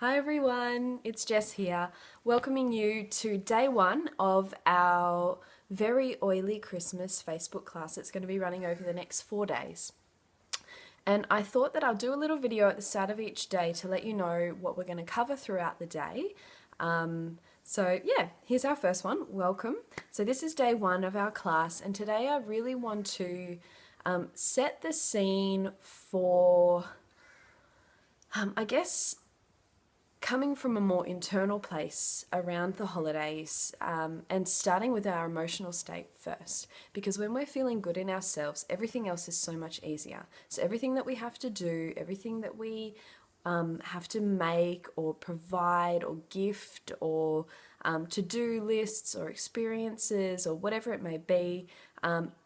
Hi everyone, it's Jess here, welcoming you to day one of our very oily Christmas Facebook class. It's going to be running over the next 4 days. And I thought that I'll do a little video at the start of each day to let you know what we're going to cover throughout the day. So yeah, here's our first one. Welcome. So this is day one of our class, and today I really want to set the scene for, I guess, coming from a more internal place around the holidays, and starting with our emotional state first, because when we're feeling good in ourselves, everything else is so much easier. So everything that we have to do, everything that we have to make or provide or gift or to-do lists or experiences or whatever it may be,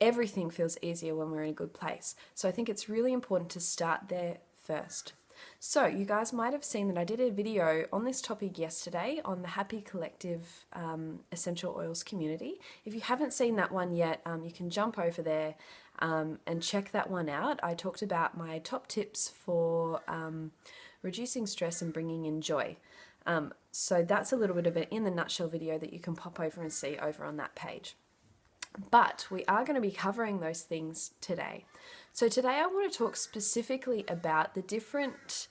everything feels easier when we're in a good place. So I think it's really important to start there first. So you guys might have seen that I did a video on this topic yesterday on the Happy Collective Essential Oils community. If you haven't seen that one yet, you can jump over there and check that one out. I talked about my top tips for reducing stress and bringing in joy. So that's a little bit of an in the nutshell video that you can pop over and see over on that page. But we are going to be covering those things today. So today I want to talk specifically about the different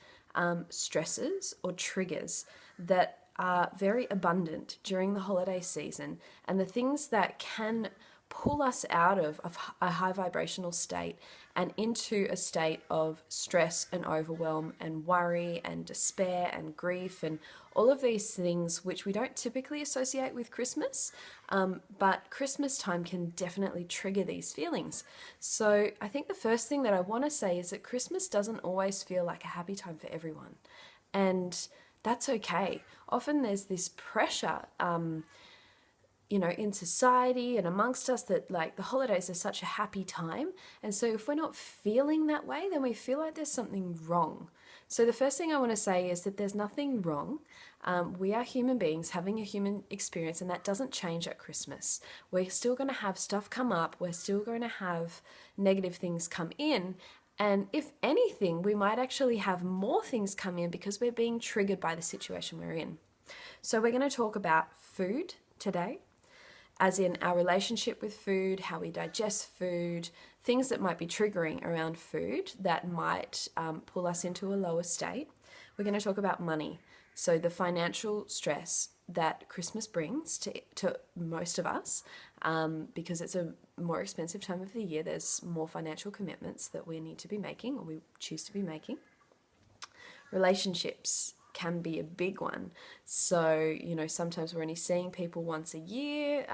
stresses or triggers that are very abundant during the holiday season, and the things that can pull us out of a high vibrational state and into a state of stress and overwhelm and worry and despair and grief and all of these things which we don't typically associate with Christmas, but Christmas time can definitely trigger these feelings. So I think the first thing that I want to say is that Christmas doesn't always feel like a happy time for everyone, and that's okay. Often there's this pressure in society and amongst us that like the holidays are such a happy time. And so if we're not feeling that way, then we feel like there's something wrong. So the first thing I want to say is that there's nothing wrong. We are human beings having a human experience, and that doesn't change at Christmas. We're still going to have stuff come up. We're still going to have negative things come in. And if anything, we might actually have more things come in because we're being triggered by the situation we're in. So we're going to talk about food today, as in our relationship with food, how we digest food, things that might be triggering around food that might pull us into a lower state. We're going to talk about money, so the financial stress that Christmas brings to most of us, because it's a more expensive time of the year. There's more financial commitments that we need to be making, or we choose to be making. Relationships can be a big one. So, sometimes we're only seeing people once a year.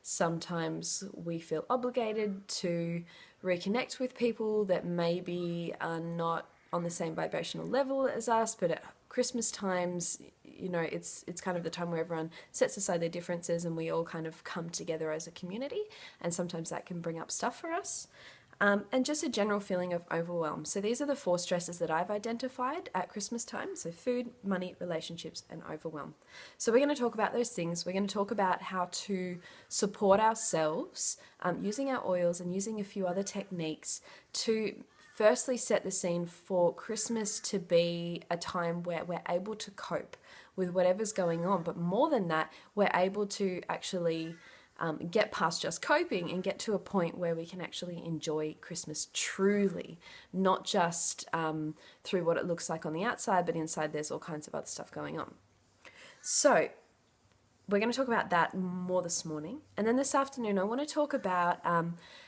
Sometimes we feel obligated to reconnect with people that maybe are not on the same vibrational level as us, but at Christmas times, it's kind of the time where everyone sets aside their differences and we all kind of come together as a community, and sometimes that can bring up stuff for us. And just a general feeling of overwhelm. So these are the 4 stresses that I've identified at Christmas time. So food, money, relationships, and overwhelm. So we're going to talk about those things. We're going to talk about how to support ourselves using our oils and using a few other techniques to firstly set the scene for Christmas to be a time where we're able to cope with whatever's going on. But more than that, we're able to actually get past just coping and get to a point where we can actually enjoy Christmas truly, not just through what it looks like on the outside, but inside there's all kinds of other stuff going on. So we're going to talk about that more this morning. And then this afternoon, I want to talk about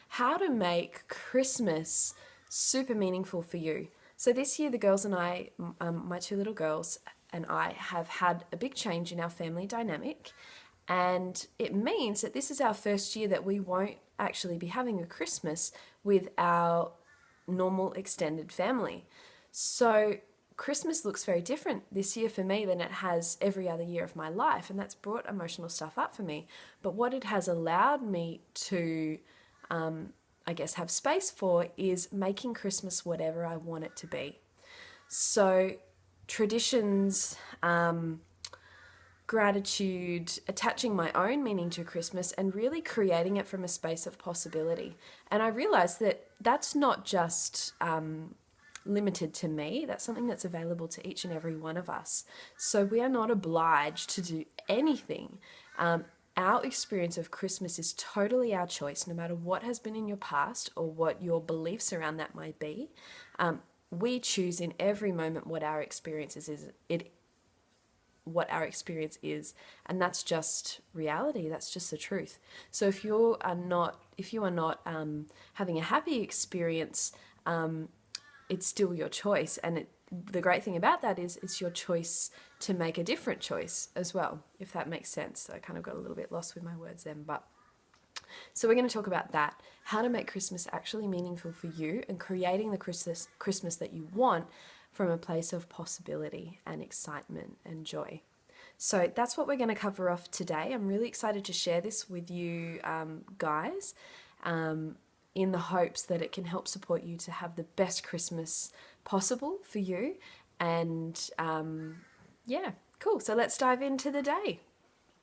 how to make Christmas super meaningful for you. So this year, the girls and I, my 2 little girls and I, have had a big change in our family dynamic. And it means that this is our first year that we won't actually be having a Christmas with our normal extended family. So Christmas looks very different this year for me than it has every other year of my life. And that's brought emotional stuff up for me. But what it has allowed me to, have space for is making Christmas whatever I want it to be. So traditions, gratitude, attaching my own meaning to Christmas and really creating it from a space of possibility. And I realized that that's not just limited to me. That's something that's available to each and every one of us. So we are not obliged to do anything. Our experience of Christmas is totally our choice, no matter what has been in your past or what your beliefs around that might be. We choose in every moment what our experience is, and that's just reality. That's just the truth. So if you are not having a happy experience, it's still your choice. And the great thing about that is it's your choice to make a different choice as well, if that makes sense. So I kind of got a little bit lost with my words then, but so we're going to talk about that, how to make Christmas actually meaningful for you and creating the Christmas that you want from a place of possibility and excitement and joy. So that's what we're going to cover off today. I'm really excited to share this with you guys, in the hopes that it can help support you to have the best Christmas possible for you. And yeah, cool. So let's dive into the day.